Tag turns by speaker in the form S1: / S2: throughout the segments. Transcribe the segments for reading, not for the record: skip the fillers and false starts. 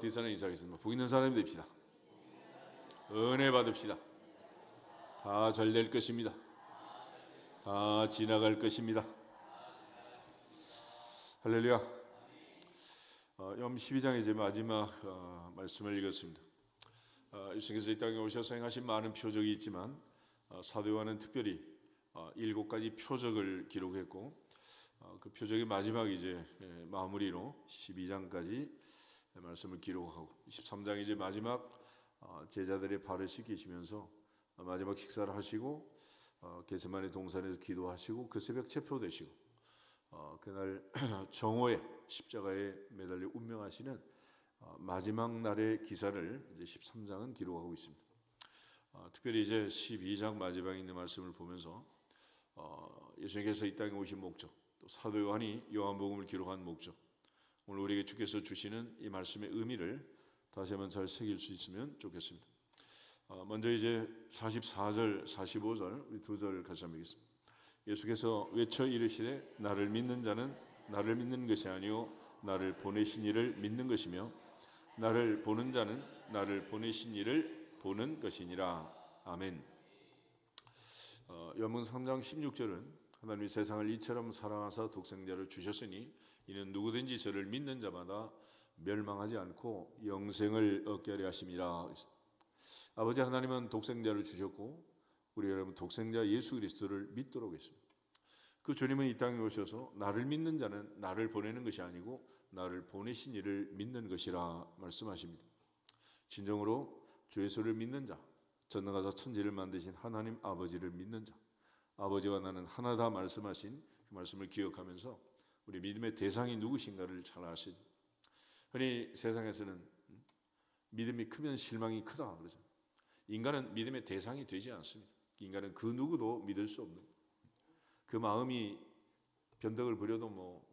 S1: 바티스트는 인사하겠습니다. 복 있는 사람이 됩시다. 은혜 받읍시다. 다 잘 될 것입니다. 다 지나갈 것입니다. 할렐루야. ዮም 12장의 이제 마지막 말씀을 읽었습니다. 예수님께서 이 땅에 오셔서 행하신 많은 표적이 있지만 사도 요한은 특별히 7가지 표적을 기록했고 그 표적의 마지막 이제 마무리로 12장까지 말씀을 기록하고 13장 이제 마지막 제자들의 발을 씻기시면서 마지막 식사를 하시고 겟세마네 동산에서 기도하시고 그 새벽 체포되시고 그날 정오에 십자가에 매달려 운명하시는 마지막 날의 기사를 이제 13장은 기록하고 있습니다. 특별히 이제 12장 마지막에 있는 말씀을 보면서 예수님께서 이 땅에 오신 목적, 또 사도 요한이 요한복음을 기록한 목적, 오늘 우리에게 주께서 주시는 이 말씀의 의미를 다시 한번 잘 새길 수 있으면 좋겠습니다. 먼저 이제 44절, 45절 우리 두 절 같이 한번 읽겠습니다. 예수께서 외쳐 이르시되 나를 믿는 자는 나를 믿는 것이 아니요 나를 보내신 이를 믿는 것이며 나를 보는 자는 나를 보내신 이를 보는 것이니라. 아멘. 요한복음 3장 16절은 하나님이 세상을 이처럼 사랑하사 독생자를 주셨으니 이는 누구든지 저를 믿는 자마다 멸망하지 않고 영생을 얻게 하려 하심이라. 아버지 하나님은 독생자를 주셨고 우리 여러분 독생자 예수 그리스도를 믿도록 했습니다. 그 주님은 이 땅에 오셔서 나를 믿는 자는 나를 보내는 것이 아니고 나를 보내신 이를 믿는 것이라 말씀하십니다. 진정으로 주 예수를 믿는 자, 전능하사 천지를 만드신 하나님 아버지를 믿는 자, 아버지와 나는 하나다 말씀하신 그 말씀을 기억하면서 우리 믿음의 대상이 누구신가를 잘 아신. 흔히 세상에서는 믿음이 크면 실망이 크다 그러죠. 인간은 믿음의 대상이 되지 않습니다. 인간은 그 누구도 믿을 수 없는, 그 마음이 변덕을 부려도 뭐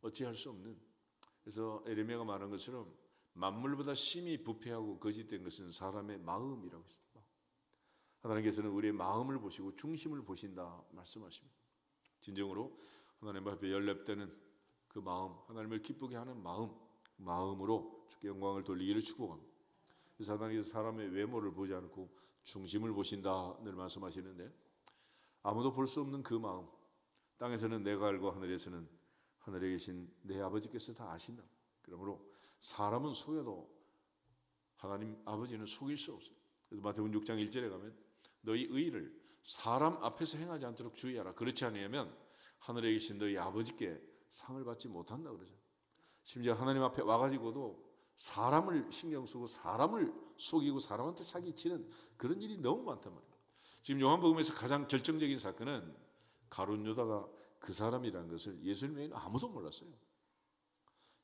S1: 어찌할 수 없는. 그래서 에레미야가 말한 것처럼 만물보다 심히 부패하고 거짓된 것은 사람의 마음이라고 했습니다. 하나님께서는 우리의 마음을 보시고 중심을 보신다 말씀하십니다. 진정으로 하나님 앞에 연락되는 그 마음, 하나님을 기쁘게 하는 마음으로 주께 영광을 돌리기를 축복합니다. 그래서 하나님께서 사람의 외모를 보지 않고 중심을 보신다 늘 말씀하시는데, 아무도 볼 수 없는 그 마음, 땅에서는 내가 알고 하늘에서는 하늘에 계신 내 아버지께서 다 아신다. 그러므로 사람은 속여도 하나님 아버지는 속일 수 없어요. 그래서 마태복음 6장 1절에 가면 너희 의를 사람 앞에서 행하지 않도록 주의하라. 그렇지 않으면 하늘에 계신 너희 아버지께 상을 받지 못한다 그러죠. 심지어 하나님 앞에 와가지고도 사람을 신경 쓰고 사람을 속이고 사람한테 사기치는 그런 일이 너무 많단 말이에요. 지금 요한복음에서 가장 결정적인 사건은 가룟 유다가 그 사람이라는 것을 예수님 외에는 아무도 몰랐어요.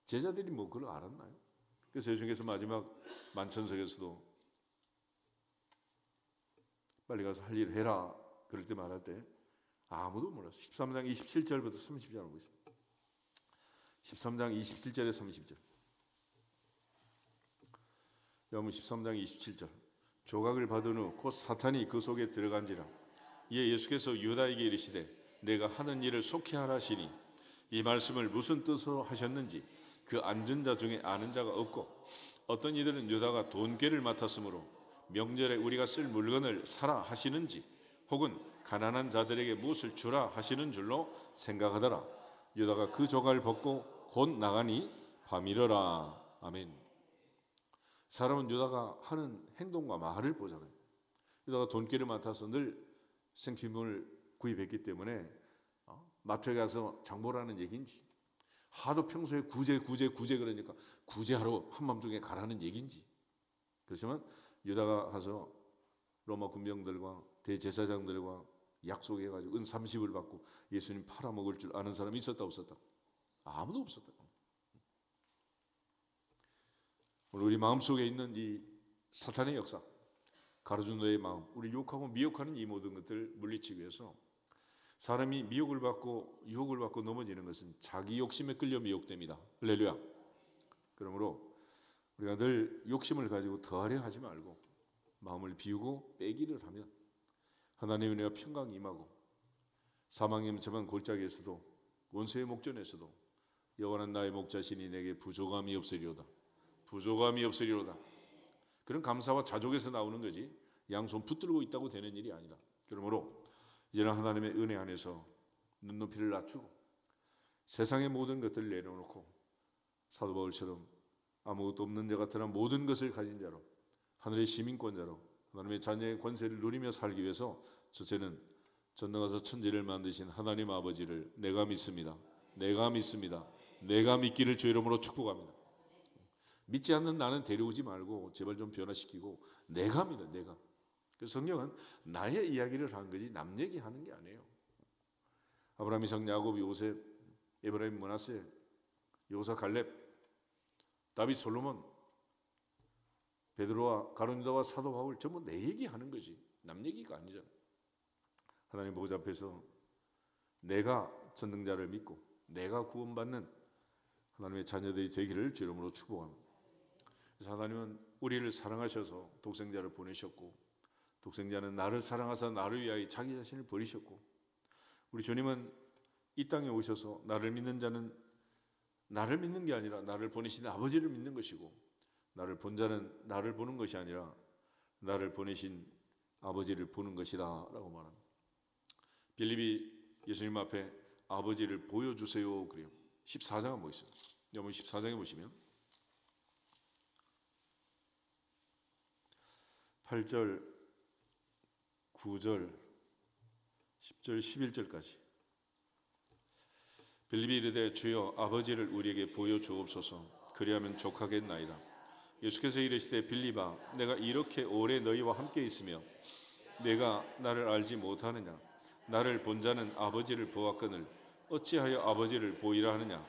S1: 제자들이 뭐 그걸 알았나요? 그래서 예수님께서 마지막 만천석에서도 빨리 가서 할 일을 해라 그럴 때 말할 때 아무도 몰랐어요. 13장 27절부터 30절 하고 있습니다. 13장 27절에 30절. 요한복음 13장 27절. 조각을 받은 후 곧 사탄이 그 속에 들어간지라. 이에 예수께서 유다에게 이르시되 내가 하는 일을 속히 하라 하시니 이 말씀을 무슨 뜻으로 하셨는지 그 앉은 자 중에 아는 자가 없고, 어떤 이들은 유다가 돈꾀를 맡았으므로 명절에 우리가 쓸 물건을 사라 하시는지 혹은 가난한 자들에게 무엇을 주라 하시는 줄로 생각하더라. 유다가 그 조각을 벗고 곧 나가니 밤이러라. 아멘. 사람은 유다가 하는 행동과 말을 보잖아요. 유다가 돈꾀를 맡아서 늘 생필품을 구입했기 때문에 마트에 가서 장보라는 얘기인지, 하도 평소에 구제 그러니까 구제하러 한밤중에 가라는 얘기인지. 그렇지만 유다가 가서 로마 군병들과 대제사장들과 약속해가지고 은 30을 받고 예수님 팔아먹을 줄 아는 사람이 있었다 없었다? 아무도 없었다. 우리 마음속에 있는 이 사탄의 역사, 가르준 너의 마음, 우리 유혹하고 미혹하는 이 모든 것들을 물리치기 위해서 사람이 미혹을 받고 유혹을 받고 넘어지는 것은 자기 욕심에 끌려 미혹됩니다. 할렐루야. 그러므로 우리가 늘 욕심을 가지고 더하려 하지 말고 마음을 비우고 빼기를 하면 하나님의 은혜와 평강이 임하고 사망의 처방 골짜기에서도 원수의 목전에서도 여호와는 나의 목자시니 내게 부족함이 없으리로다. 부족함이 없으리로다. 그런 감사와 자족에서 나오는 거지 양손 붙들고 있다고 되는 일이 아니다. 그러므로 이제는 하나님의 은혜 안에서 눈높이를 낮추고 세상의 모든 것들을 내려놓고 사도 바울처럼 아무것도 없는 자 같으나 모든 것을 가진 자로 하늘의 시민권자로 하나님의 자녀의 권세를 누리며 살기 위해서 첫째는 전능하사 천지를 만드신 하나님 아버지를 내가 믿습니다. 내가 믿습니다. 내가 믿기를 주의 이름으로 축복합니다. 믿지 않는 나는 데려오지 말고 제발 좀 변화시키고 내가 믿어. 내가. 그 성경은 나의 이야기를 하는 거지 남 얘기하는 게 아니에요. 아브라함, 이삭, 야곱, 요셉, 에브라임, 므낫세, 여호사, 갈렙, 다윗, 솔로몬, 베드로와 가룟유다와 사도 바울 전부 내 얘기하는 거지 남 얘기가 아니잖아. 하나님 보좌 앞에서 내가 전능자를 믿고 내가 구원받는 하나님의 자녀들이 되기를 주 이름으로 축복합니다. 그래서 하나님은 우리를 사랑하셔서 독생자를 보내셨고 독생자는 나를 사랑하사 나를 위하여 자기 자신을 버리셨고 우리 주님은 이 땅에 오셔서 나를 믿는 자는 나를 믿는 게 아니라 나를 보내신 아버지를 믿는 것이고 나를 본 자는 나를 보는 것이 아니라 나를 보내신 아버지를 보는 것이다 라고 말합니다. 빌립이 예수님 앞에 아버지를 보여주세요 그래요. 14장은 뭐 있어요? 여러분 14장에 보시면 8절, 9절, 10절, 11절까지 빌립이 이르되 주여 아버지를 우리에게 보여주옵소서 그리하면 족하겠나이다. 예수께서 이르시되 빌립아 내가 이렇게 오래 너희와 함께 있으며 내가 나를 알지 못하느냐 나를 본 자는 아버지를 보았거늘 어찌하여 아버지를 보이라 하느냐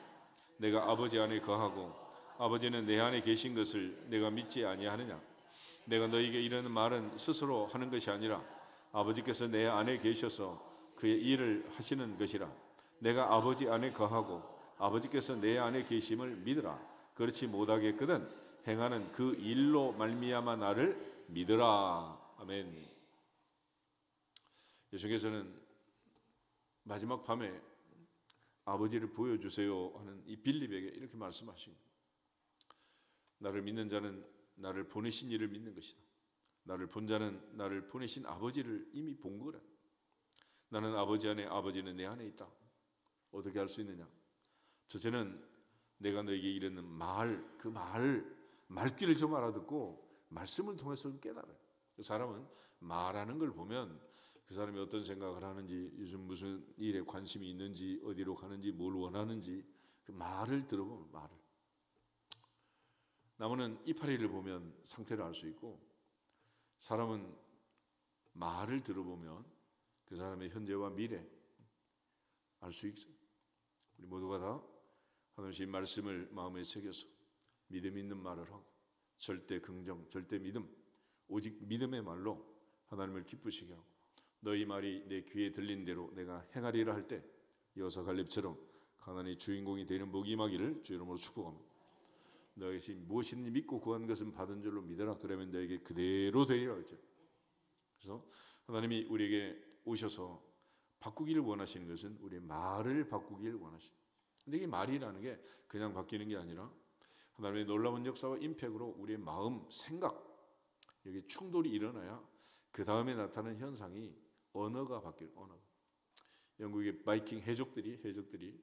S1: 내가 아버지 안에 거하고 아버지는 내 안에 계신 것을 내가 믿지 아니하느냐 내가 너희에게 이르는 말은 스스로 하는 것이 아니라 아버지께서 내 안에 계셔서 그의 일을 하시는 것이라 내가 아버지 안에 거하고 아버지께서 내 안에 계심을 믿으라 그렇지 못하겠거든 행하는 그 일로 말미암아 나를 믿으라. 아멘. 예수께서는 마지막 밤에 아버지를 보여주세요 하는 이 빌립에게 이렇게 말씀하십니다. 나를 믿는 자는 나를 보내신 이를 믿는 것이다. 나를 본 자는 나를 보내신 아버지를 이미 본 거라. 나는 아버지 안에 아버지는 내 안에 있다. 어떻게 할 수 있느냐? 첫째는 내가 너에게 이르는 그 말귀를 좀 알아듣고 말씀을 통해서 깨달아요. 그 사람은 말하는 걸 보면 그 사람이 어떤 생각을 하는지 요즘 무슨 일에 관심이 있는지 어디로 가는지 뭘 원하는지 그 말을 들어보면 말을 나무는 이파리를 보면 상태를 알 수 있고 사람은 말을 들어보면 그 사람의 현재와 미래 알 수 있어요. 우리 모두가 다 하나님의 말씀을 마음에 새겨서 믿음 있는 말을 하고 절대 긍정, 절대 믿음, 오직 믿음의 말로 하나님을 기쁘시게 하고 너희 말이 내 귀에 들린 대로 내가 행하리라 할 때 여호사 갈렙처럼 가나안의 주인공이 되는 복이 임하기를 주 이름으로 축복합니다. 너희가 무엇이든지 믿고 구한 것은 받은 줄로 믿어라. 그러면 너에게 그대로 되리라 그랬죠. 그래서 하나님이 우리에게 오셔서 바꾸기를 원하시는 것은 우리의 말을 바꾸기를 원하십니다. 근데 이 말이라는 게 그냥 바뀌는 게 아니라 하나님의 놀라운 역사와 임팩으로 우리의 마음, 생각 여기 충돌이 일어나야 그 다음에 나타나는 현상이 언어가 바뀌는 언어. 영국의 바이킹 해족들이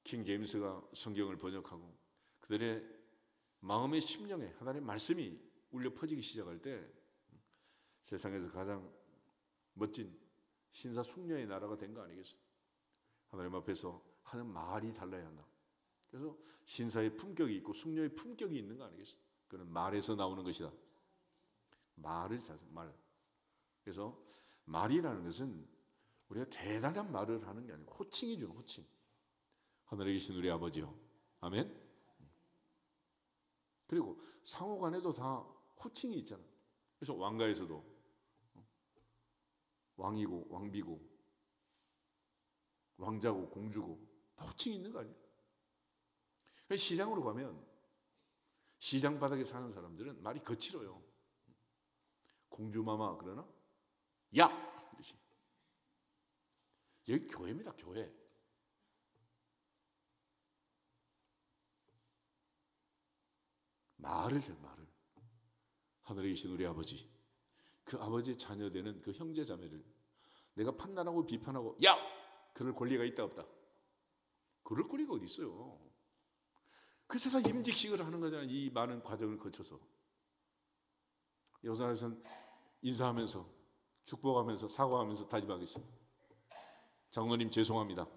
S1: 킹 제임스가 성경을 번역하고 그들의 마음의 심령에 하나님의 말씀이 울려 퍼지기 시작할 때 세상에서 가장 멋진 신사숙녀의 나라가 된 거 아니겠어요? 하나님 앞에서 하는 말이 달라야 한다. 그래서 신사의 품격이 있고 숙녀의 품격이 있는 거 아니겠어요? 그는 말에서 나오는 것이다. 말. 그래서 말이라는 것은 우리가 대단한 말을 하는 게 아니고 호칭이죠, 호칭. 하늘에 계신 우리 아버지요. 아멘. 그리고 상호간에도 다 호칭이 있잖아요. 그래서 왕가에서도 왕이고 왕비고 왕자고 공주고 다 호칭이 있는 거 아니에요? 시장으로 가면 시장 바닥에 사는 사람들은 말이 거칠어요. 공주마마 그러나 야! 이러시. 여기 교회입니다. 교회. 말을 하늘에 계신 우리 아버지, 그 아버지의 자녀 되는 그 형제 자매를 내가 판단하고 비판하고 야! 그럴 권리가 있다 없다? 그럴 권리가 어디 있어요? 그래서 다 임직식을 하는 거잖아요. 이 많은 과정을 거쳐서 여기서는 인사하면서 축복하면서 사과하면서 다짐하겠습니다. 장로님 죄송합니다.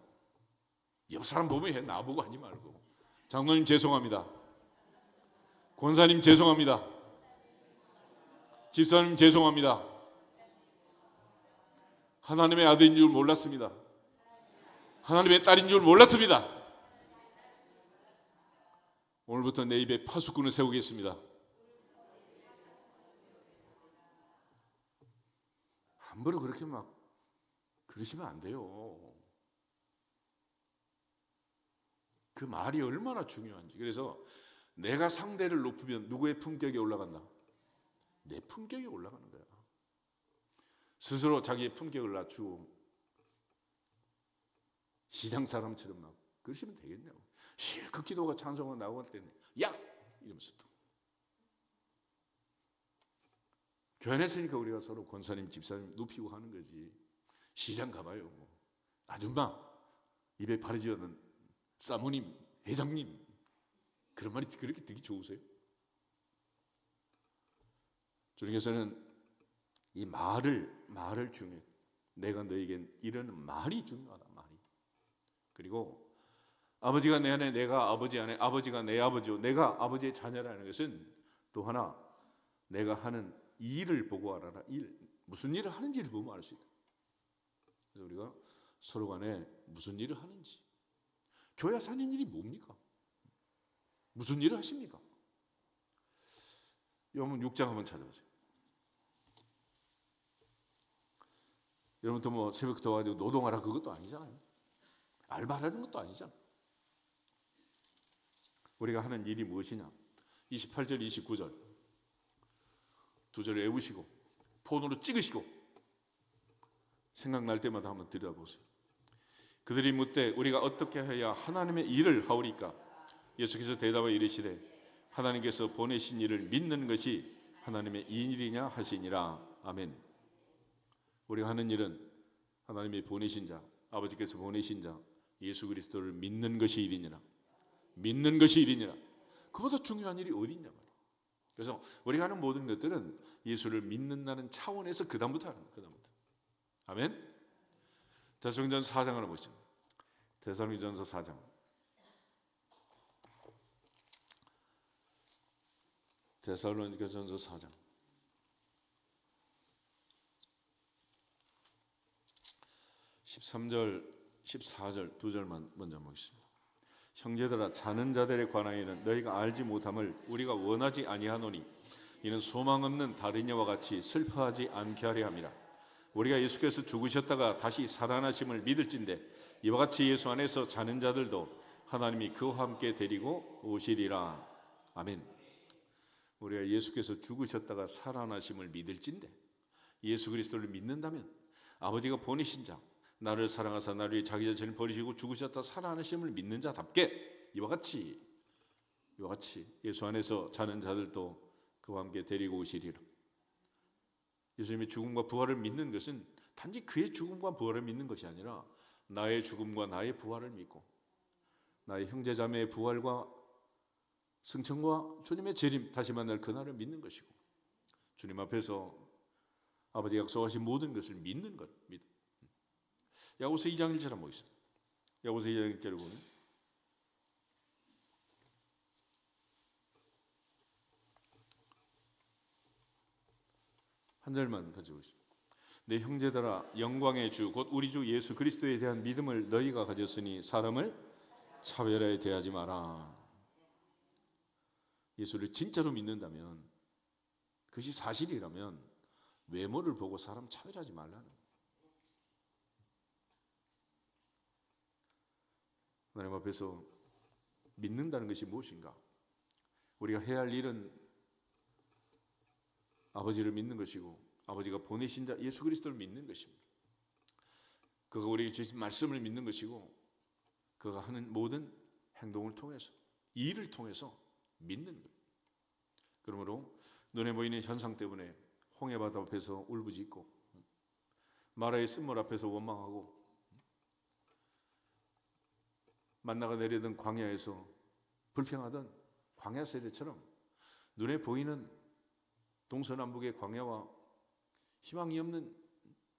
S1: 옆 사람 보면 해. 나보고 하지 말고. 장로님 죄송합니다. 권사님 죄송합니다. 집사님 죄송합니다. 하나님의 아들인 줄 몰랐습니다. 하나님의 딸인 줄 몰랐습니다. 오늘부터 내 입에 파수꾼을 세우겠습니다. 함부로 그렇게 막 그러시면 안 돼요. 그 말이 얼마나 중요한지. 그래서 내가 상대를 높이면 누구의 품격이 올라간다? 내 품격이 올라가는 거야. 스스로 자기의 품격을 낮추고 시장 사람처럼 막 그러시면 되겠냐고. 실컷 기도가 찬송을 나오고 할 때는 야! 이러면서 또 교회 안에서니까 우리가 서로 권사님, 집사님 높이고 하는 거지. 시장 가봐요. 아줌마, 입에 바르지어는 사모님, 회장님, 그런 말이 그렇게 듣기 좋으세요? 주님께서는 이 말을 중요해. 내가 너에겐 이런 말이 중요하다. 말이. 그리고 아버지가 내 안에, 내가 아버지 안에, 아버지가 내 아버지요, 내가 아버지의 자녀라는 것은 또 하나 내가 하는 일을 보고 알아라. 무슨 일을 하는지를 보면 알 수 있다. 그래서 우리가 서로 간에 무슨 일을 하는지, 교회 사는 일이 뭡니까? 무슨 일을 하십니까? 여러분 6장 한번 찾아보세요. 여러분도 뭐 새벽부터 와가지고 노동하라 그것도 아니잖아요. 알바라는 것도 아니잖아요. 우리가 하는 일이 무엇이냐? 28절, 29절 두 절을 외우시고 폰으로 찍으시고 생각날 때마다 한번 들여다보세요. 그들이 묻되 우리가 어떻게 해야 하나님의 일을 하오리까? 예수께서 대답하여 이르시되 하나님께서 보내신 일을 믿는 것이 하나님의 일이냐 하시니라. 아멘. 우리가 하는 일은 하나님이 보내신 자, 아버지께서 보내신 자 예수 그리스도를 믿는 것이 일이니라. 믿는 것이 일이니라. 그보다 중요한 일이 어디 있냐 말이에요. 그래서 우리가 하는 모든 것들은 예수를 믿는다는 차원에서 그 다음부터 하는 거예요. 그 다음부터. 아멘. 데살로니가전서 4장을 보시죠. 데살로니가전서 4장. 데살로니가전서 4장. 13절, 14절 두 절만 먼저 보겠습니다. 형제들아, 자는 자들에 관하여는 너희가 알지 못함을 우리가 원하지 아니하노니 이는 소망 없는 다른 이와 같이 슬퍼하지 않게 하려 함이라. 우리가 예수께서 죽으셨다가 다시 살아나심을 믿을진대 이와 같이 예수 안에서 자는 자들도 하나님이 그와 함께 데리고 오시리라. 아멘. 우리가 예수께서 죽으셨다가 살아나심을 믿을진대 예수 그리스도를 믿는다면 아버지가 보내신 자, 나를 사랑하사 나를 위해 자기 자신을 버리시고 죽으셨다 살아나심을 믿는 자답게 이와 같이 예수 안에서 자는 자들도 그와 함께 데리고 오시리라. 예수님의 죽음과 부활을 믿는 것은 단지 그의 죽음과 부활을 믿는 것이 아니라 나의 죽음과 나의 부활을 믿고 나의 형제자매의 부활과 승천과 주님의 재림 다시 만날 그날을 믿는 것이고 주님 앞에서 아버지가 약속하신 모든 것을 믿는 것. 야고보서 2장 1절 한번 보겠습니다. 야고보서 2장 1절을 보면 한 절만 가지고 있습니다. 내 형제들아, 영광의 주 곧 우리 주 예수 그리스도에 대한 믿음을 너희가 가졌으니 사람을 차별하여 대하지 마라. 예수를 진짜로 믿는다면, 그것이 사실이라면 외모를 보고 사람 차별하지 말라는 거예요. 하나님 앞에서 믿는다는 것이 무엇인가? 우리가 해야 할 일은 아버지를 믿는 것이고 아버지가 보내신 자 예수 그리스도를 믿는 것입니다. 그가 우리에게 주신 말씀을 믿는 것이고 그가 하는 모든 행동을 통해서 일을 통해서 믿는 것. 그러므로 눈에 보이는 현상 때문에 홍해바다 앞에서 울부짖고 마라의 쓴물 앞에서 원망하고 만나가 내리던 광야에서 불평하던 광야 세대처럼 눈에 보이는 동서남북의 광야와 희망이 없는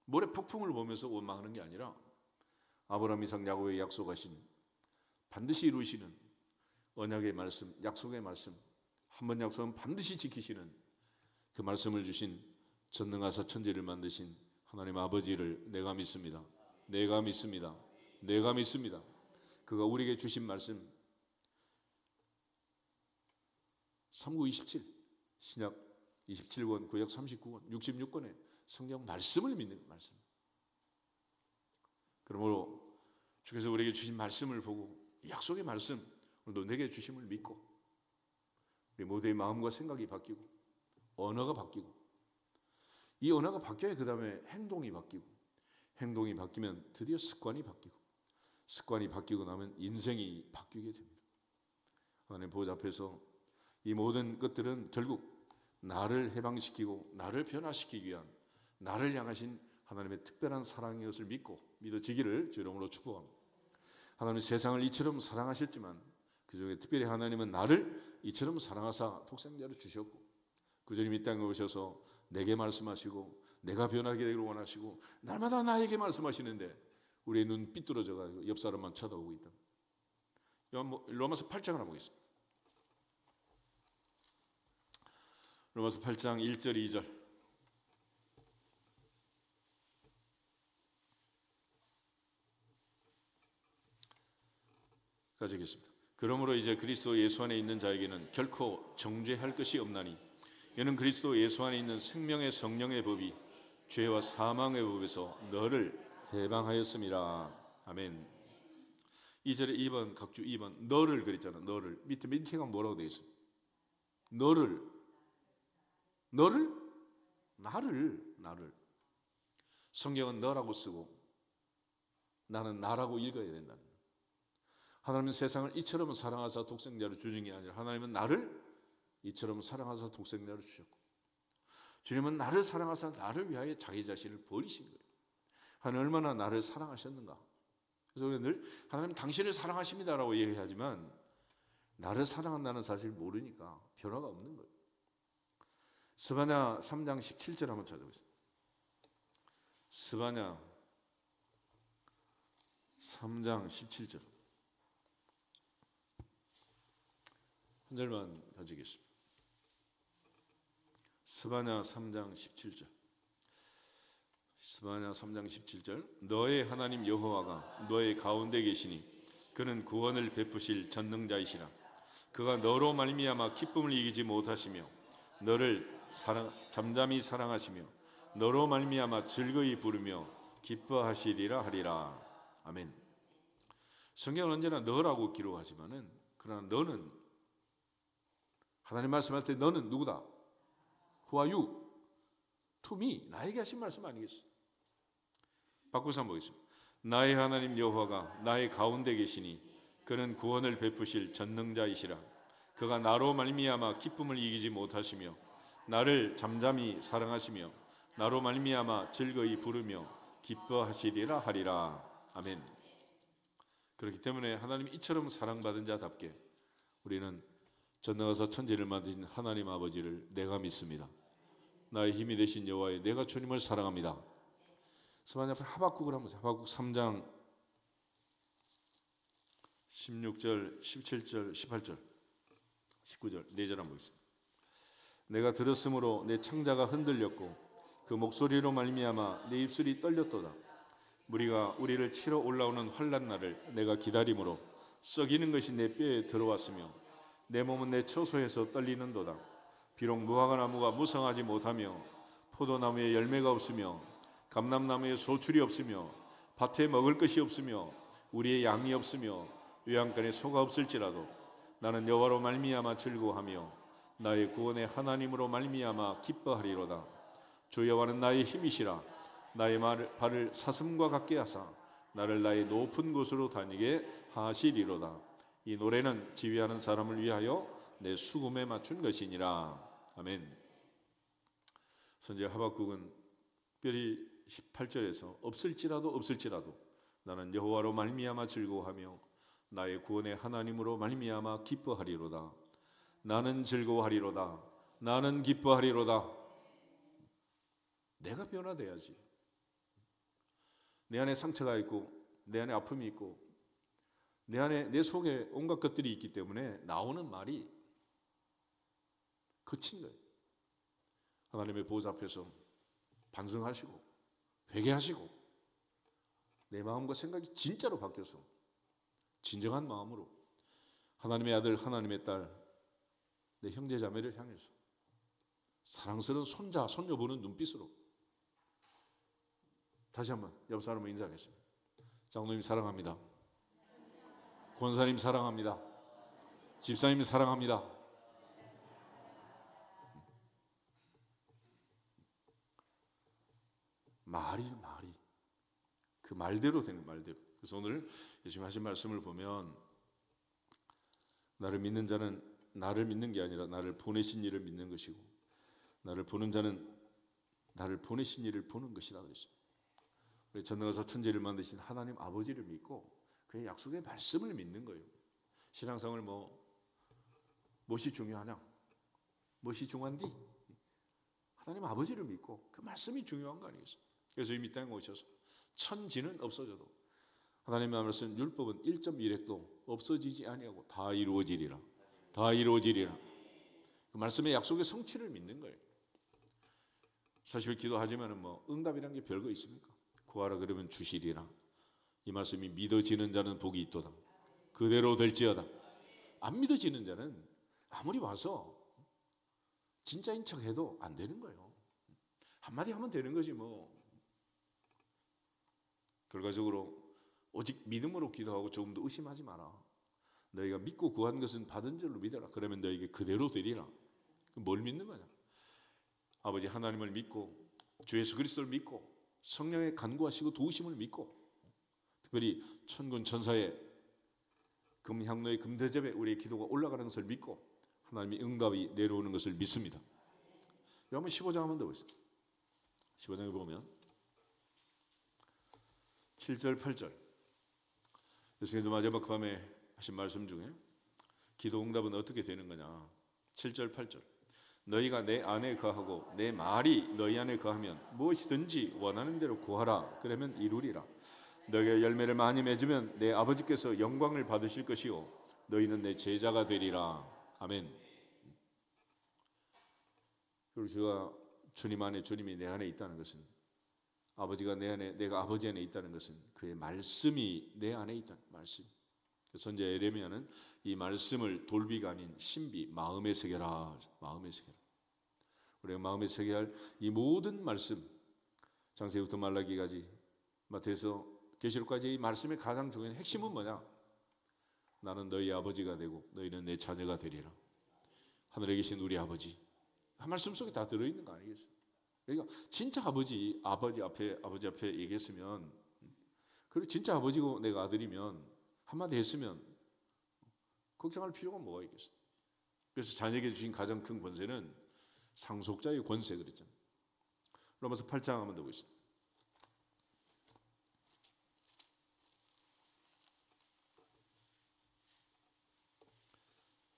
S1: 모래 폭풍을 보면서 원망하는 게 아니라 아브라함, 이삭, 야곱에 약속하신 반드시 이루시는 언약의 말씀, 약속의 말씀, 한 번 약속은 반드시 지키시는 그 말씀을 주신 전능하사 천지를 만드신 하나님 아버지를 내가 믿습니다. 내가 믿습니다. 내가 믿습니다. 그가 우리에게 주신 말씀 3927 신약 27권, 구약 39권, 66권의 성경 말씀을 믿는 말씀. 그러므로 주께서 우리에게 주신 말씀을 보고 약속의 말씀, 오늘도 내게 주심을 믿고 우리 모두의 마음과 생각이 바뀌고 언어가 바뀌고 이 언어가 바뀌어야 그 다음에 행동이 바뀌고 행동이 바뀌면 드디어 습관이 바뀌고 습관이 바뀌고 나면 인생이 바뀌게 됩니다. 하나님 보좌 앞에서 이 모든 것들은 결국 나를 해방시키고 나를 변화시키기 위한 나를 향하신 하나님의 특별한 사랑인 것을 믿어지기를 주 이름으로 축복합니다. 하나님은 세상을 이처럼 사랑하셨지만 그중에 특별히 하나님은 나를 이처럼 사랑하사 독생자를 주셨고 그저님 이 땅에 오셔서 내게 말씀하시고 내가 변하게 되기를 원하시고 날마다 나에게 말씀하시는데 우리의 눈 삐뚤어져가지고 옆 사람만 쳐다보고 있다. 로마서 8장을 한번 보겠습니다. 로마서 8장 1절 2절 가지겠습니다. 그러므로 이제 그리스도 예수 안에 있는 자에게는 결코 정죄할 것이 없나니 이는 그리스도 예수 안에 있는 생명의 성령의 법이 죄와 사망의 법에서 너를 해방하였음이라. 아멘. 2절에 2번 각주 2번 너를 그랬잖아. 너를 밑에 민티가 뭐라고 되어 있어? 너를 나를 성경은 너라고 쓰고 나는 나라고 읽어야 된다는 거예요. 하나님은 세상을 이처럼 사랑하사 독생자를 주신 게 아니라 하나님은 나를 이처럼 사랑하사 독생자를 주셨고 주님은 나를 사랑하사 나를 위하여 자기 자신을 버리신 거예요. 하나님 얼마나 나를 사랑하셨는가. 그래서 우리는 늘 하나님 당신을 사랑하십니다라고 얘기하지만 나를 사랑한다는 사실을 모르니까 변화가 없는 거예요. 스바냐 3장 17절 한번 찾아보겠습니다. 스바냐 3장 17절 한 절만 가지겠습니다. 스바냐 3장 17절 스바냐 3장 17절 너의 하나님 여호와가 너의 가운데 계시니 그는 구원을 베푸실 전능자이시라. 그가 너로 말미암아 기쁨을 이기지 못하시며 너를 잠잠히 사랑하시며 너로 말미암아 즐거이 부르며 기뻐하시리라 하리라. 아멘. 성경은 언제나 너라고 기록하지만은 그러나 너는 하나님 말씀할 때 너는 누구다? Who are you? To me. 나에게 하신 말씀 아니겠어? 바꾸서 한번 보겠습니다. 나의 하나님 여호와가 나의 가운데 계시니 그는 구원을 베푸실 전능자이시라. 그가 나로 말미암아 기쁨을 이기지 못하시며 나를 잠잠히 사랑하시며 나로 말미암아 즐거이 부르며 기뻐하시리라 하리라. 아멘. 그렇기 때문에 하나님 이처럼 사랑받은 자답게 우리는 전능하사 천지를 만드신 하나님 아버지를 내가 믿습니다. 나의 힘이 되신 여호와의 내가 주님을 사랑합니다. 스바냐 앞에 하박국을 한번 하박국 3장 16절, 17절, 18절, 19절 4절 한번 보겠습니다. 내가 들었으므로 내 창자가 흔들렸고 그 목소리로 말미암아 내 입술이 떨렸도다. 무리가 우리를 치러 올라오는 환난 날을 내가 기다림으로 썩이는 것이 내 뼈에 들어왔으며 내 몸은 내 처소에서 떨리는도다. 비록 무화과나무가 무성하지 못하며 포도나무에 열매가 없으며 감람나무에 소출이 없으며 밭에 먹을 것이 없으며 우리의 양이 없으며 외양간에 소가 없을지라도 나는 여호와로 말미암아 즐거워하며 나의 구원의 하나님으로 말미암아 기뻐하리로다. 주 여호와는 나의 힘이시라. 나의 발을 사슴과 같게 하사 나를 나의 높은 곳으로 다니게 하시리로다. 이 노래는 지휘하는 사람을 위하여 내 수금에 맞춘 것이니라. 아멘. 선지자 하박국은 특별히 18절에서 없을지라도 나는 여호와로 말미암아 즐거워하며 나의 구원의 하나님으로 말미암아 기뻐하리로다. 나는 즐거워하리로다. 나는 기뻐하리로다. 내가 변화돼야지. 내 안에 상처가 있고 내 안에 아픔이 있고 내 속에 온갖 것들이 있기 때문에 나오는 말이 거친 거예요. 하나님의 보좌 앞에서 반성하시고 회개하시고 내 마음과 생각이 진짜로 바뀌어서 진정한 마음으로 하나님의 아들 하나님의 딸 내 형제 자매를 향해서 사랑스러운 손자 손녀 보는 눈빛으로 다시 한번 옆 사람을 인사하겠습니다. 장로님 사랑합니다. 권사님 사랑합니다. 집사님 사랑합니다. 말이 그 말대로 되는 말대로. 그래서 오늘 예수님 하신 말씀을 보면 나를 믿는 자는 나를 믿는 게 아니라 나를 보내신 이를 믿는 것이고 나를 보는 자는 나를 보내신 이를 보는 것이다 그랬어요. 우리 전능하사 천지를 만드신 하나님 아버지를 믿고 그의 약속의 말씀을 믿는 거예요. 신앙생활 무엇이 중요하냐? 무엇이 중요한디? 하나님 아버지를 믿고 그 말씀이 중요한 거 아니겠어요? 그래서 이 땅에 오셔서 천지는 없어져도 하나님의 말씀 율법은 1.1획도 없어지지 아니하고 다 이루어지리라. 다 이루어지리라. 그 말씀의 약속의 성취를 믿는 거예요. 사실 기도하지만은 응답이란 게 별거 있습니까? 구하라 그러면 주시리라. 이 말씀이 믿어지는 자는 복이 있도다. 그대로 될지어다. 안 믿어지는 자는 아무리 와서 진짜인 척해도 안 되는 거예요. 한마디 하면 되는 거지 뭐. 결과적으로 오직 믿음으로 기도하고 조금 더 의심하지 마라. 너희가 믿고 구한 것은 받은 줄로 믿어라. 그러면 너희에게 그대로 되리라. 뭘 믿는 거냐? 아버지 하나님을 믿고 주 예수 그리스도를 믿고 성령의 간구하시고 도우심을 믿고 특별히 천군 천사의 금향로의 금대접에 우리의 기도가 올라가는 것을 믿고 하나님의 응답이 내려오는 것을 믿습니다. 한번 15장 한번 더 보세요. 15장에 보면 7절 8절 예수님께서 마지막 밤에 하신 말씀 중에 기도 응답은 어떻게 되는 거냐? 7절 8절 너희가 내 안에 거하고 내 말이 너희 안에 거하면 무엇이든지 원하는 대로 구하라. 그러면 이루리라. 너희가 열매를 많이 맺으면 내 아버지께서 영광을 받으실 것이요 너희는 내 제자가 되리라. 아멘. 그리고 제가 주님 안에 주님이 내 안에 있다는 것은 아버지가 내 안에 내가 아버지 안에 있다는 것은 그의 말씀이 내 안에 있다는 말씀. 선지자 예레미야는 이 말씀을 돌비가 아닌 신비 마음에 새겨라. 마음에 새겨라. 우리가 마음에 새겨야 할 이 모든 말씀 창세기부터 말라기까지 마태에서 계시록까지 이 말씀의 가장 중요한 핵심은 뭐냐? 나는 너희 아버지가 되고 너희는 내 자녀가 되리라. 하늘에 계신 우리 아버지 한 말씀 속에 다 들어있는 거 아니겠어요? 그러니까 진짜 아버지 앞에 얘기했으면 그리고 진짜 아버지고 내가 아들이면 한마디 했으면 걱정할 필요가 뭐가 있겠어요? 그래서 자녀에게 주신 가장 큰 권세는 상속자의 권세 그랬잖아요. 로마서 8장 한번 더 보시죠.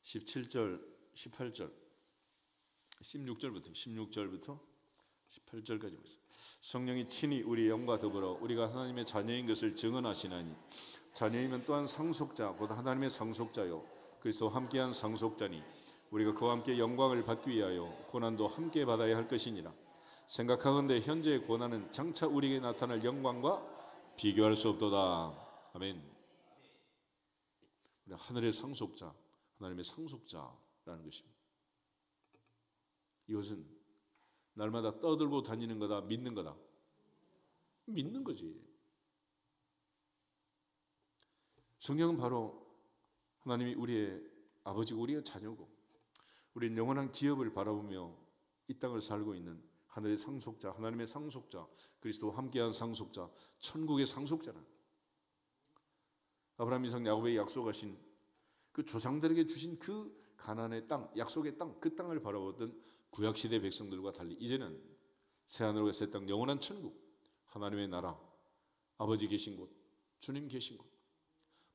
S1: 17절, 18절, 16절부터 18절까지 보세요. 성령이 친히 우리 영과 더불어 우리가 하나님의 자녀인 것을 증언하시나니 자녀이면 또한 상속자 곧 하나님의 상속자요 그리스도와 함께한 상속자니 우리가 그와 함께 영광을 받기 위하여 고난도 함께 받아야 할 것이니라. 생각하건대 현재의 고난은 장차 우리에게 나타날 영광과 비교할 수 없도다. 아멘. 하늘의 상속자, 하나님의 상속자라는 것입니다. 이것은 날마다 떠들고 다니는 거다, 믿는 거다. 믿는 거지. 성경은 바로 하나님이 우리의 아버지고 우리의 자녀고 우리는 영원한 기업을 바라보며 이 땅을 살고 있는 하늘의 상속자, 하나님의 상속자, 그리스도와 함께한 상속자, 천국의 상속자는 아브라함, 이삭, 야곱에게 약속하신 그 조상들에게 주신 그 가나안의 땅, 약속의 땅, 그 땅을 바라보던 구약시대 백성들과 달리 이제는 새하늘과 새 땅 영원한 천국, 하나님의 나라, 아버지 계신 곳, 주님 계신 곳,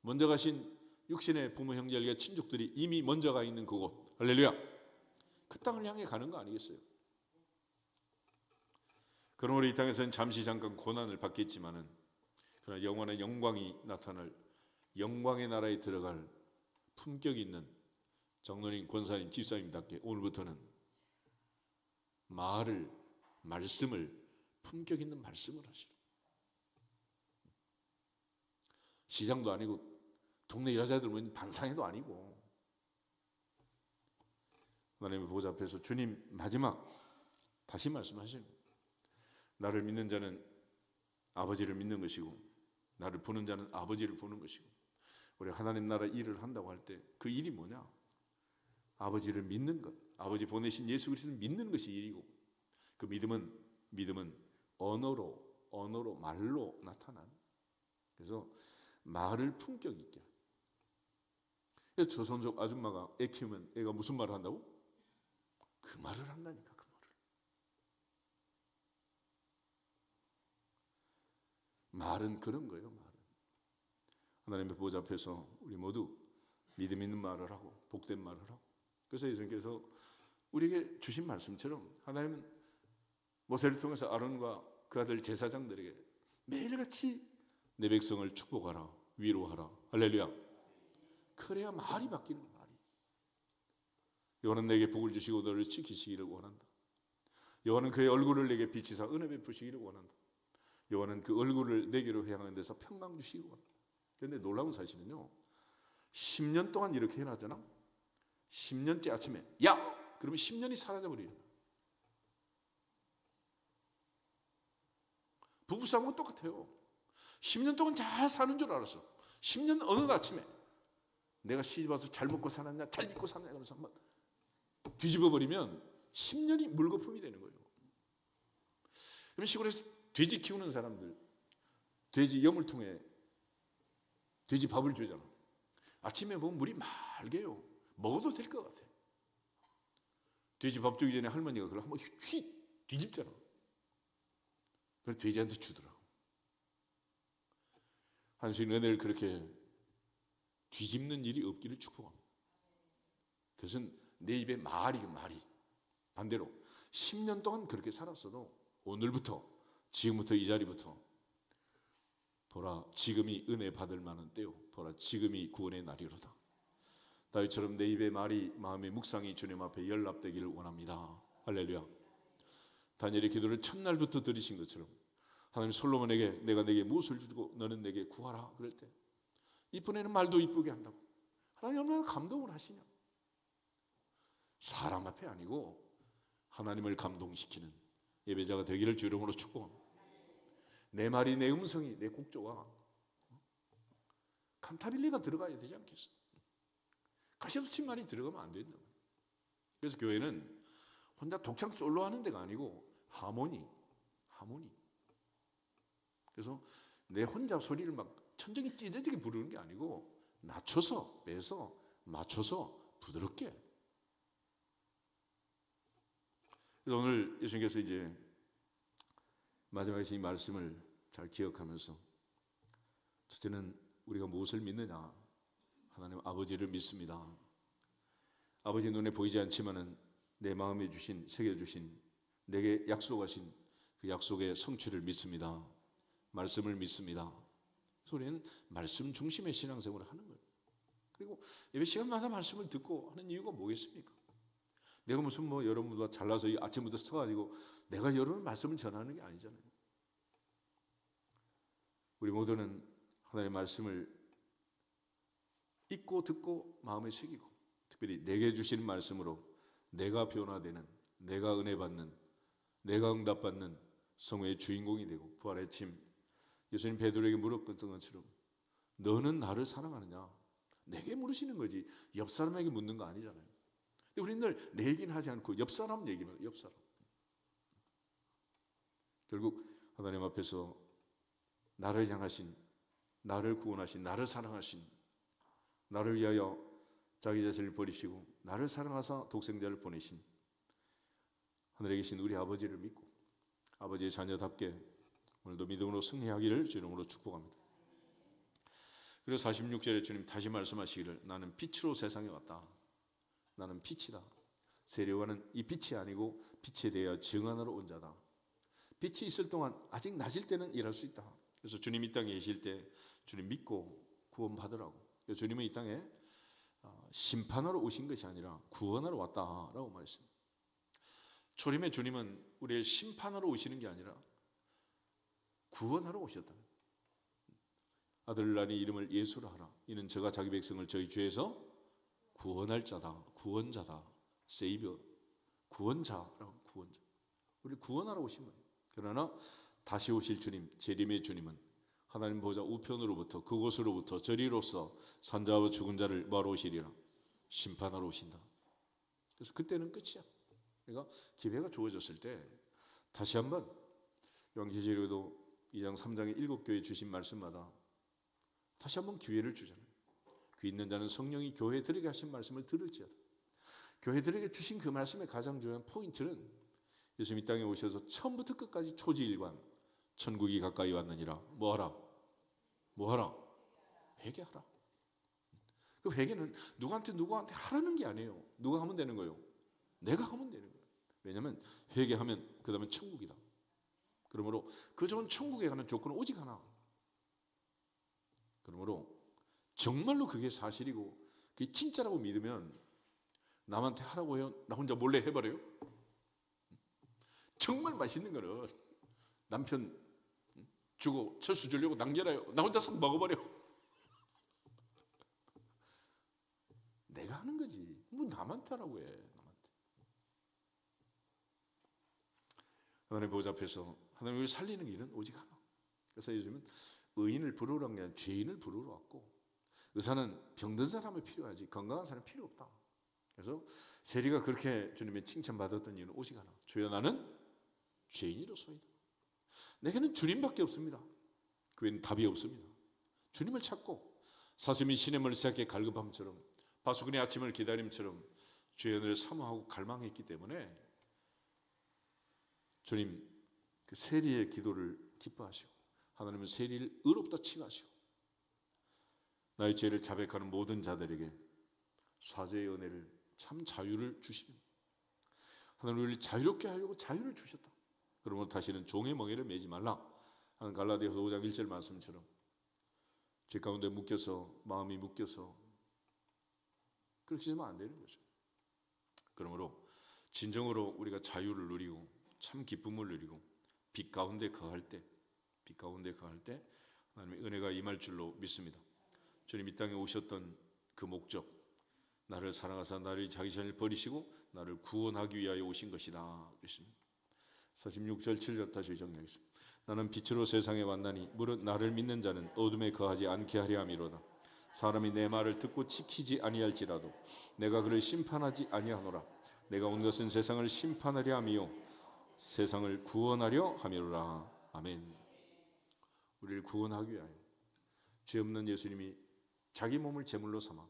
S1: 먼저 가신 육신의 부모 형제와 친족들이 이미 먼저 가 있는 그곳, 할렐루야, 그 땅을 향해 가는 거 아니겠어요? 그러므로 이 땅에서는 잠시 잠깐 고난을 받겠지만은 그러나 영원한 영광이 나타날 영광의 나라에 들어갈 품격 있는 장로님, 권사님, 집사님답게 오늘부터는 말씀을 품격 있는 말씀을 하시라. 시장도 아니고 동네 여자들 모인 반상회도 아니고 하나님의 보좌 앞에서 주님 마지막 다시 말씀하시는 거예요. 나를 믿는 자는 아버지를 믿는 것이고 나를 보는 자는 아버지를 보는 것이고 우리 하나님 나라 일을 한다고 할 때 그 일이 뭐냐? 아버지를 믿는 것, 아버지 보내신 예수 그리스도를 믿는 것이 일이고 그 믿음은 언어로 말로 나타나는. 그래서 말을 품격 있게. 그래서 조선족 아줌마가 애 키우면 애가 무슨 말을 한다고? 그 말을 한다니까. 그 말은 그런 거예요. 말은 하나님의 보좌 앞에서 우리 모두 믿음 있는 말을 하고 복된 말을 하고. 그래서 예수님께서 우리에게 주신 말씀처럼 하나님은 모세를 통해서 아론과 그 아들 제사장들에게 매일같이 내 백성을 축복하라, 위로하라, 할렐루야. 그래야 말이 바뀌는 거야. 말이. 여호와는 내게 복을 주시고 너를 지키시기를 원한다. 여호와는 그의 얼굴을 내게 비치사 은혜 베푸시기를 원한다. 여호와는 그 얼굴을 내게로 향하는 데서 평강 주시기 원한다. 그런데 놀라운 사실은요, 10년 동안 이렇게 해놨잖아. 10년째 아침에 야! 그러면 10년이 사라져버려요. 부부싸움은 똑같아요. 10년 동안 잘 사는 줄 알았어. 10년 어느 아침에 내가 시집 와서 잘 먹고 살았냐, 잘 입고 살았냐 하면서 한번 뒤집어버리면 10년이 물거품이 되는 거예요. 그러면 시골에서 돼지 키우는 사람들, 돼지 여물통에 돼지 밥을 주잖아. 아침에 보면 물이 맑게요. 먹어도 될 것 같아. 돼지 밥 주기 전에 할머니가 그걸 한번 휙 뒤집잖아. 그래서 돼지한테 주더라고. 한신 은혜를 그렇게 뒤집는 일이 없기를 축복합니다. 그것은 내 입에 말이 반대로 10년 동안 그렇게 살았어도 오늘부터 지금부터 이 자리부터 보라 지금이 은혜 받을 만한 때요. 보라 지금이 구원의 날이로다. 다윗처럼 내 입의 말이 마음의 묵상이 주님 앞에 연락되기를 원합니다. 할렐루야. 다니엘의 기도를 첫날부터 들으신 것처럼 하나님 솔로몬에게 내가 내게 무엇을 주고 너는 내게 구하라 그럴 때 이쁜 애는 말도 이쁘게 한다고. 하나님 얼마나 감동을 하시냐. 사람 앞에 아니고 하나님을 감동시키는 예배자가 되기를 주 이름으로 축복합니다. 내 말이 내 음성이 내 곡조가 칸타빌레가 들어가야 되지 않겠어? 가시도친 말이 들어가면 안 된다. 그래서 교회는 혼자 독창 솔로 하는 데가 아니고 하모니. 그래서 내 혼자 소리를 막 천정이 찢어지게 부르는 게 아니고 낮춰서 빼서 맞춰서 부드럽게. 그래서 오늘 예수님께서 이제 마지막에 이 말씀을 잘 기억하면서 첫째는 우리가 무엇을 믿느냐? 하나님 아버지를 믿습니다. 아버지 눈에 보이지 않지만은 내 마음에 주신 새겨주신 내게 약속하신 그 약속의 성취를 믿습니다. 말씀을 믿습니다. 그래서 우리는 말씀 중심의 신앙생활을 하는 거예요. 그리고 예배 시간마다 말씀을 듣고 하는 이유가 뭐겠습니까? 내가 무슨 여러분보다 잘나서 아침부터 서가지고 내가 여러분 말씀을 전하는 게 아니잖아요. 우리 모두는 하나님의 말씀을 읽고 듣고 마음에 새기고 특별히 내게 주신 말씀으로 내가 변화되는, 내가 은혜 받는, 내가 응답받는 성회의 주인공이 되고 부활의 짐 예수님 베드로에게 물었던 것처럼 너는 나를 사랑하느냐? 내게 물으시는 거지 옆 사람에게 묻는 거 아니잖아요. 근데 우리는 늘 내 얘기는 하지 않고 옆 사람 얘기만 옆 사람. 결국 하나님 앞에서 나를 향하신, 나를 구원하신, 나를 사랑하신, 나를 위하여 자기 자신을 버리시고 나를 사랑하사 독생자를 보내신 하늘에 계신 우리 아버지를 믿고 아버지의 자녀답게 오늘도 믿음으로 승리하기를 주 이름으로 축복합니다. 그리고 46절에 주님 다시 말씀하시기를 나는 빛으로 세상에 왔다. 나는 빛이다. 세례요한은 이 빛이 아니고 빛에 대하여 증언하러 온 자다. 빛이 있을 동안 아직 낮일 때는 일할 수 있다. 그래서 주님 이 땅에 계실 때 주님 믿고 구원받으라고. 주님은 이 땅에 심판하러 오신 것이 아니라 구원하러 왔다라고 말했습니다. 초림의 주님은 우리를 심판하러 오시는 게 아니라 구원하러 오셨다. 아들을 낳으니 이름을 예수라 하라. 이는 저가 자기 백성을 저희 죄에서 구원할 자다. 구원자다. 세이비어. 구원자라고. 구원자. 우리 구원하러 오신 거예요. 그러나 다시 오실 주님, 재림의 주님은 하나님 보좌 우편으로부터 그곳으로부터 저리로서 산자와 죽은 자를 뭐하러 오시리라? 심판하러 오신다. 그래서 그때는 끝이야. 그러니까 기회가 주어졌을 때 다시 한번 요한계시록에도 2장 3장의 7교회에 주신 말씀마다 다시 한번 기회를 주잖아요. 귀 있는 자는 성령이 교회들에게 하신 말씀을 들을지어다. 교회들에게 주신 그 말씀의 가장 중요한 포인트는 예수님 이 땅에 오셔서 처음부터 끝까지 초지일관 천국이 가까이 왔느니라. 뭐하라? 뭐하라? 회개하라. 그 회개는 누구한테 하라는 게 아니에요. 누가 하면 되는 거예요? 내가 하면 되는 거예요. 왜냐하면 회개하면 그 다음에 천국이다. 그러므로 그 좋은 천국에 가는 조건은 오직 하나. 그러므로 정말로 그게 사실이고 그게 진짜라고 믿으면 남한테 하라고 해요? 나 혼자 몰래 해버려요? 정말 맛있는 거는 남편 주고 철수 주려고 남겨놔요. 나 혼자 싹 먹어버려. 내가 하는 거지. 뭐 남한테 하라고 해. 남한테. 하나님의 보좌 앞에서 하나님을 살리는 길은 오직 하나. 그래서 요즘은 의인을 부르러 게 아니라 죄인을 부르러 왔고 의사는 병든 사람이 필요하지 건강한 사람이 필요 없다. 그래서 세리가 그렇게 주님의 칭찬받았던 이유는 오직 하나. 주여 나는 죄인이로소이다. 내게는 주님밖에 없습니다. 그 외에는 답이 없습니다. 주님을 찾고 사슴이 시냇물 새끼에 갈급함처럼 바수근의 아침을 기다림처럼 주의 은혜를 사모하고 갈망했기 때문에 주님 그 세리의 기도를 기뻐하시고 하나님은 세리를 의롭다 칭하시고 나의 죄를 자백하는 모든 자들에게 사죄의 은혜를 참 자유를 주십니다. 하나님은 우리를 자유롭게 하려고 자유를 주셨다. 그러므로 다시는 종의 멍에를 매지 말라 하는 갈라디아서 5장 1절 말씀처럼 죄 가운데 묶여서 마음이 묶여서 그렇게 하면 안 되는 거죠. 그러므로 진정으로 우리가 자유를 누리고 참 기쁨을 누리고 빛 가운데 거할 때 하나님의 은혜가 임할 줄로 믿습니다. 주님 이 땅에 오셨던 그 목적 나를 사랑하사 나를 자기 자신을 버리시고 나를 구원하기 위하여 오신 것이다. 그랬습니다. 46절 7절 다시 정리하겠습니다. 나는 빛으로 세상에 왔나니 무릇 나를 믿는 자는 어둠에 거하지 않게 하려 함이로다. 사람이 내 말을 듣고 지키지 아니할지라도 내가 그를 심판하지 아니하노라. 내가 온 것은 세상을 심판하려 함이요 세상을 구원하려 함이로라. 아멘. 우리를 구원하기 위하여 죄 없는 예수님이 자기 몸을 제물로 삼아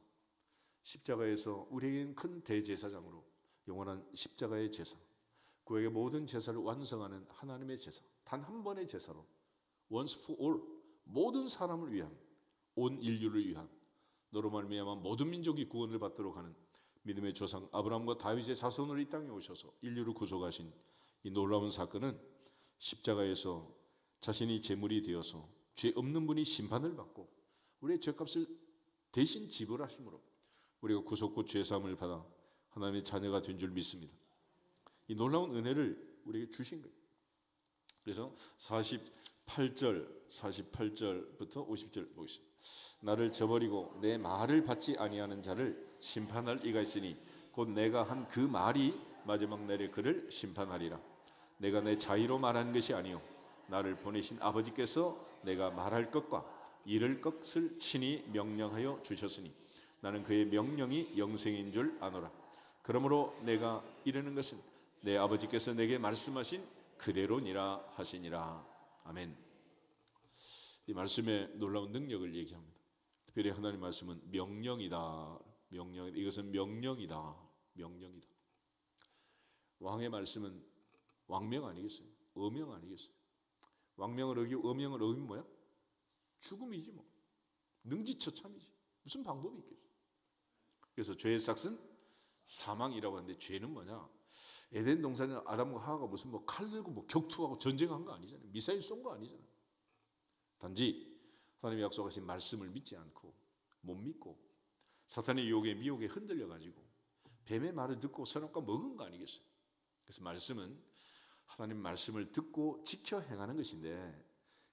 S1: 십자가에서 우리에게는 큰 대제사장으로 영원한 십자가의 제사 그에게 모든 제사를 완성하는 하나님의 제사 단 한 번의 제사로 once for all 모든 사람을 위한 온 인류를 위한 너로 말미암아 모든 민족이 구원을 받도록 하는 믿음의 조상 아브라함과 다윗의 자손으로 이 땅에 오셔서 인류를 구속하신 이 놀라운 사건은 십자가에서 자신이 제물이 되어서 죄 없는 분이 심판을 받고 우리의 죄값을 대신 지불하심으로 우리가 구속고 죄사함을 받아 하나님의 자녀가 된 줄 믿습니다. 이 놀라운 은혜를 우리에게 주신 거예요. 그래서 48절부터 50절 보겠습니다. 나를 저버리고 내 말을 받지 아니하는 자를 심판할 이가 있으니 곧 내가 한 그 말이 마지막 날에 그를 심판하리라. 내가 내 자의로 말하는 것이 아니요 나를 보내신 아버지께서 내가 말할 것과 이를 것을 친히 명령하여 주셨으니 나는 그의 명령이 영생인 줄 아노라. 그러므로 내가 이르는 것은 내 아버지께서 내게 말씀하신 그대로니라 하시니라. 아멘. 이 말씀의 놀라운 능력을 얘기합니다. 특별히 하나님 말씀은 명령이다. 이것은 명령이다. 왕의 말씀은 왕명 아니겠어요? 어명 아니겠어요? 왕명을 어기고 어명을 어기면 뭐야? 죽음이지 뭐. 능지처참이지. 무슨 방법이 있겠어요? 그래서 죄의 삭은 사망이라고 하는데 죄는 뭐냐? 에덴 동산에 아담과 하와가 무슨 뭐 칼 들고 뭐 격투하고 전쟁한 거 아니잖아요. 미사일 쏜 거 아니잖아요. 단지 하나님이 약속하신 말씀을 믿지 않고 못 믿고 사탄의 유혹에 미혹에 흔들려 가지고 뱀의 말을 듣고 선악과 먹은 거 아니겠어요? 그래서 말씀은 하나님 말씀을 듣고 지켜 행하는 것인데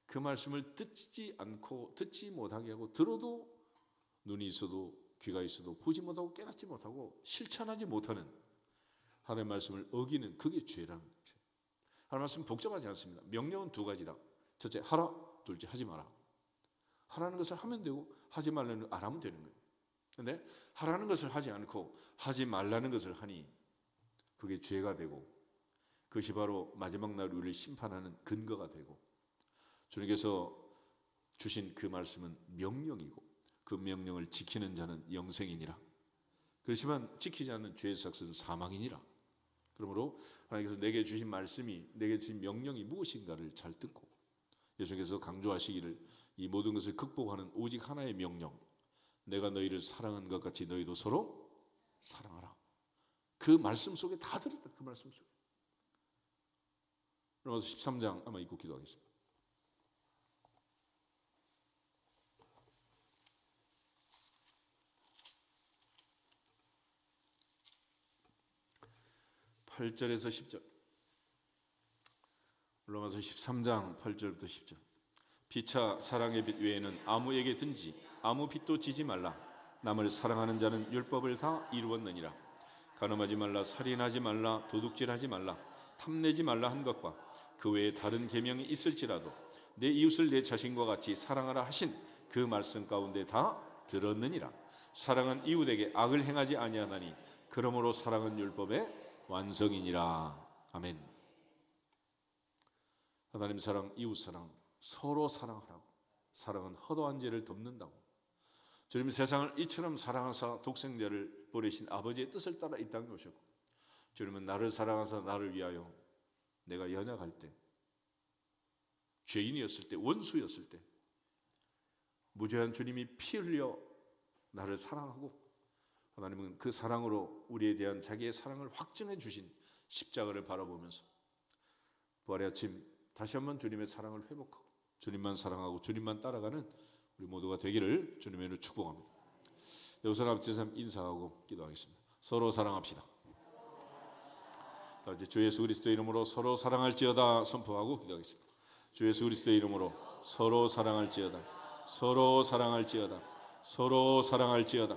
S1: 그 말씀을 듣지 않고 듣지 못하게 하고 들어도 눈이 있어도 귀가 있어도 보지 못하고 깨닫지 못하고 실천하지 못하는 하나님의 말씀을 어기는 그게 죄라는 거죠. 하나님의 말씀은 복잡하지 않습니다. 명령은 두 가지다. 첫째, 하라. 둘째, 하지 마라. 하라는 것을 하면 되고 하지 말라는 안 하면 되는 거예요. 그런데 하라는 것을 하지 않고 하지 말라는 것을 하니 그게 죄가 되고 그것이 바로 마지막 날 우리를 심판하는 근거가 되고 주님께서 주신 그 말씀은 명령이고 그 명령을 지키는 자는 영생이니라. 그렇지만 지키지 않는 죄의 삭은 사망이니라. 그러므로 하나님께서 내게 주신 말씀이 내게 주신 명령이 무엇인가를 잘 듣고 예수님께서 강조하시기를 이 모든 것을 극복하는 오직 하나의 명령, 내가 너희를 사랑한 것 같이 너희도 서로 사랑하라. 그 말씀 속에 다 들었다. 그 말씀 속에. 로마서 13장 한번 읽고 기도하겠습니다. (8절에서 10절) 로마서 13장 8절부터 10절. 피차 사랑의 빛 외에는 아무에게든지 아무 빛도 지지 말라. 남을 사랑하는 자는 율법을 다 이루었느니라. 간음하지 말라, 살인하지 말라, 도둑질하지 말라, 탐내지 말라 한 것과 그 외에 다른 계명이 있을지라도 내 이웃을 내 자신과 같이 사랑하라 하신 그 말씀 가운데 다 들었느니라. 사랑은 이웃에게 악을 행하지 아니하나니 그러므로 사랑은 율법의 완성이니라. 아멘. 하나님 사랑, 이웃 사랑, 서로 사랑하라고. 사랑은 허다한 죄를 덮는다고. 주님 세상을 이처럼 사랑하사 독생자를 보내신 아버지의 뜻을 따라 이 땅에 오셨고 주님은 나를 사랑하사 나를 위하여 내가 연약할 때, 죄인이었을 때, 원수였을 때 무죄한 주님이 피 흘려 나를 사랑하고 하나님은 그 사랑으로 우리에 대한 자기의 사랑을 확증해 주신 십자가를 바라보면서 부활의 아침 다시 한번 주님의 사랑을 회복하고 주님만 사랑하고 주님만 따라가는 우리 모두가 되기를 주님의 이름으로 축복합니다. 여기서 앞에서 인사하고 기도하겠습니다. 서로 사랑합시다. 이제 주 예수 그리스도의 이름으로 서로 사랑할지어다 선포하고 기도하겠습니다. 주 예수 그리스도의 이름으로 서로 사랑할지어다. 서로 사랑할지어다. 서로 사랑할지어다.